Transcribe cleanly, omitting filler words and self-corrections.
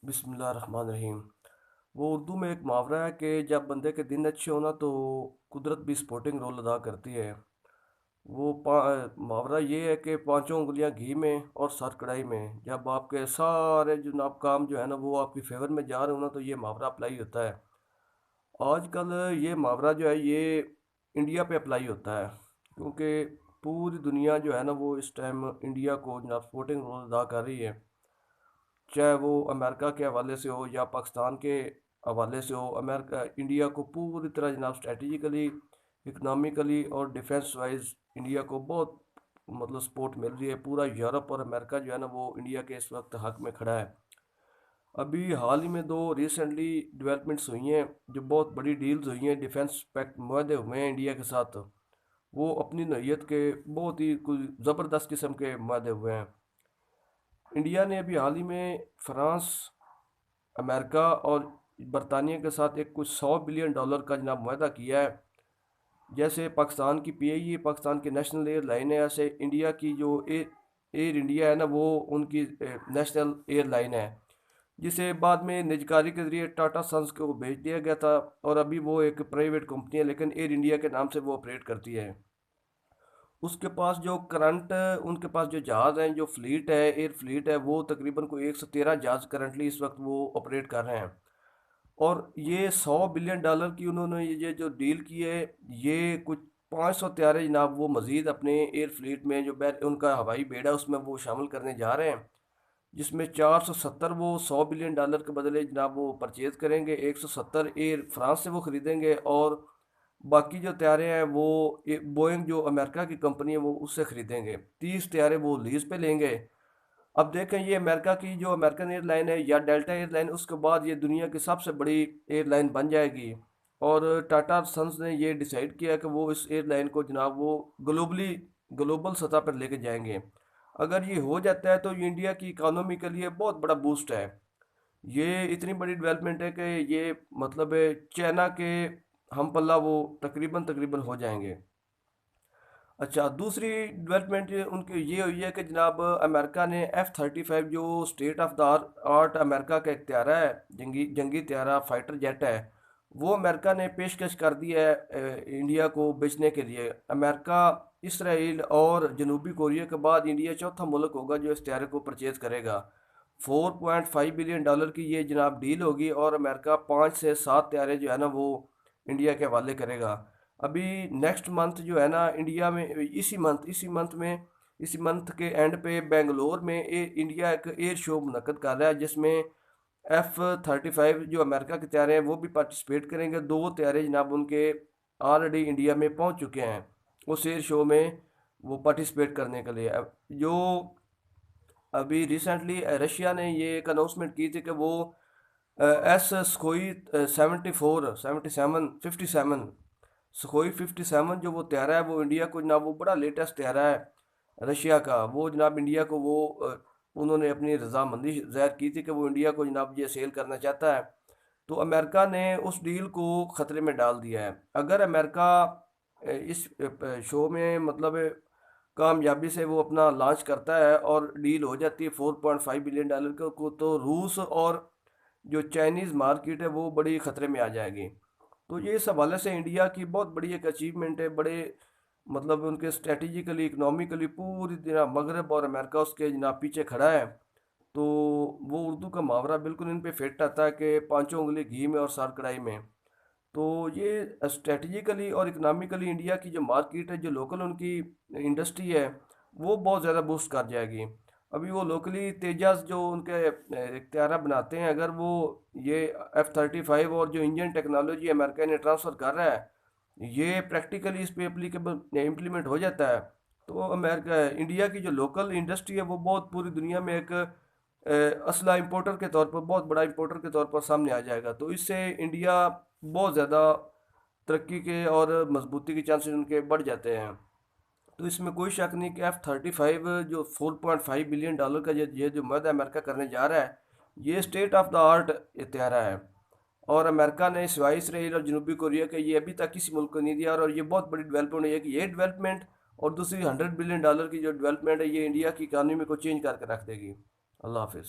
बिस्मिल्लाहिर्रहमानिर्रहीम। वो उर्दू में एक मुहावरा है कि जब बंदे के दिन अच्छे हो ना तो कुदरत भी सपोर्टिंग रोल अदा करती है। मुहावरा ये है कि पांचों उंगलियां घी में और सर कढ़ाई में। जब आपके सारे जनाब काम जो है ना वो आपकी फेवर में जा रहे हो ना तो ये मुहावरा अप्लाई होता है। आजकल ये मुहावरा जो है ये इंडिया पे अप्लाई होता है, क्योंकि पूरी दुनिया जो है ना वो इस टाइम इंडिया को जनाब सपोर्टिंग रोल अदा कर रही है। चाहे वो अमेरिका के हवाले से हो या पाकिस्तान के हवाले से हो, अमेरिका इंडिया को पूरी तरह जनाब स्ट्रेटजिकली, इकनॉमिकली और डिफेंस वाइज इंडिया को बहुत मतलब सपोर्ट मिल रही है। पूरा यूरोप और अमेरिका जो है ना वो इंडिया के इस वक्त हक में खड़ा है। अभी हाल ही में दो रिसेंटली डेवलपमेंट्स हुई हैं, जो बहुत बड़ी डील्स हुई हैं, डिफेंस पैक्ट मुआहदे हुए हैं इंडिया के साथ। वो अपनी नौयत के बहुत ही कुछ ज़बरदस्त किस्म के मुआहदे हुए हैं। इंडिया ने अभी हाल ही में फ्रांस, अमेरिका और बरतानिया के साथ एक कुछ $100 बिलियन का जनाब मुआहदा किया है। जैसे पाकिस्तान की पीआईए पाकिस्तान की नेशनल एयरलाइन है, ऐसे इंडिया की जो एयर इंडिया है ना वो उनकी नेशनल एयरलाइन है, जिसे बाद में निजकारी के जरिए टाटा सन्स को भेज दिया गया था। और अभी वो एक प्राइवेट कंपनी है, लेकिन एयर इंडिया के नाम से वो ऑपरेट करती है। उसके पास जो करंट उनके पास जो जहाज़ हैं, जो फ्लीट है, एयर फ्लीट है, वो तकरीबन कोई 113 जहाज़ करंटली इस वक्त वो ऑपरेट कर रहे हैं। और ये $100 बिलियन की उन्होंने ये जो डील की है, ये कुछ 500 तैयारे जनाब वो मज़ीद अपने एयर फ्लीट में जो उनका हवाई बेड़ा है उसमें वो शामिल करने जा रहे हैं, जिसमें 470 वो $100 बिलियन के बदले जनाब वो परचेज़ करेंगे। 170 एयर फ्रांस से वो ख़रीदेंगे और बाकी जो तैयारे हैं वो बोइंग जो अमेरिका की कंपनी है वो उससे ख़रीदेंगे। 30 तैयारे वो लीज़ पे लेंगे। अब देखें, ये अमेरिका की जो अमेरिकन एयरलाइन है या डेल्टा एयरलाइन, उसके बाद ये दुनिया की सबसे बड़ी एयरलाइन बन जाएगी। और टाटा सन्स ने ये डिसाइड किया कि वो इस एयरलाइन को जनाब वो ग्लोबल सतह पर लेके जाएंगे। अगर ये हो जाता है तो ये इंडिया की इकानमी के लिए बहुत बड़ा बूस्ट है। ये इतनी बड़ी डेवलपमेंट है कि ये मतलब चाइना के हम पल्ला वो तकरीबन तकरीबन हो जाएंगे। अच्छा, दूसरी डेवलपमेंट उनकी ये हुई है कि जनाब अमेरिका ने F-35 जो state of the art America का एक त्यारा है, जंगी जंगी त्यारा फाइटर जेट है, वो अमेरिका ने पेशकश कर दी है इंडिया को बेचने के लिए। अमेरिका, इसराइल और जनूबी कोरिया के बाद इंडिया चौथा मुल्क होगा जो इस त्यारे को परचेज करेगा। $4.5 बिलियन की ये जनाब डील होगी और अमेरिका 5 से 7 त्यारे जो है ना वो इंडिया के हवाले करेगा। अभी नेक्स्ट मंथ जो है ना इंडिया में इसी मंथ के एंड पे बेंगलोर में इंडिया एक एयर शो मुनक्कद कर रहा है, जिसमें F-35 जो अमेरिका के तैयारे हैं वो भी पार्टिसिपेट करेंगे। दो तैयारे जनाब उनके ऑलरेडी इंडिया में पहुंच चुके हैं उस एयर शो में वो पार्टिसिपेट करने के लिए। अब जो अभी रिसेंटली रशिया ने ये एक अनाउंसमेंट की थी कि वो एस स्कोई 57 सुखोई 57 जो वो त्यारा है वो इंडिया को जनाब वो बड़ा लेटेस्ट त्यारा है रशिया का। वो जनाब इंडिया को वो उन्होंने अपनी रजामंदी जाहिर की थी कि वो इंडिया को जनाब ये सेल करना चाहता है। तो अमेरिका ने उस डील को ख़तरे में डाल दिया है। अगर अमेरिका इस शो में मतलब कामयाबी से वो अपना लॉन्च करता है और डील हो जाती है $4.5 बिलियन को, तो रूस और जो चाइनीज़ मार्केट है वो बड़ी ख़तरे में आ जाएगी। तो ये इस हवाले से इंडिया की बहुत बड़ी एक अचीवमेंट है। बड़े मतलब उनके स्ट्रेटजिकली, इकनॉमिकली पूरी तरह मगरब और अमेरिका उसके जनाब पीछे खड़ा है। तो वो उर्दू का मुहावरा बिल्कुल इन पे फिट आता है कि पांचों उंगली घी में और सार कढ़ाई में। तो ये स्ट्रेटजिकली और इकनॉमिकली इंडिया की जो मार्केट है, जो लोकल उनकी इंडस्ट्री है, वो बहुत ज़्यादा बूस्ट कर जाएगी। अभी वो लोकली तेजास जो उनके इख्तियारा बनाते हैं, अगर वो ये F-35 और जो इंजन टेक्नोलॉजी अमेरिका ने ट्रांसफ़र कर रहा है ये प्रैक्टिकली इस पे एप्लीकेबल इम्प्लीमेंट हो जाता है, तो अमेरिका इंडिया की जो लोकल इंडस्ट्री है वो बहुत पूरी दुनिया में एक असला इंपोर्टर के तौर पर, बहुत बड़ा इंपोर्टर के तौर पर सामने आ जाएगा। तो इससे इंडिया बहुत ज़्यादा तरक्की के और मजबूती के चांसेस उनके बढ़ जाते हैं। तो इसमें कोई शक नहीं कि F-35 जो $4.5 बिलियन का ये जो मद अमेरिका करने जा रहा है, ये स्टेट ऑफ द आर्ट हथियारा है। और अमेरिका ने सिवाय इसराइल और जनूबी कोरिया के ये अभी तक किसी मुल्क को नहीं दिया। और ये बहुत बड़ी डेवलपमेंट है कि ये डेवलपमेंट और दूसरी $100 बिलियन की जो डेवलपमेंट है ये इंडिया की इकानमी को चेंज करके रख देगी। अल्लाह हाफिज़।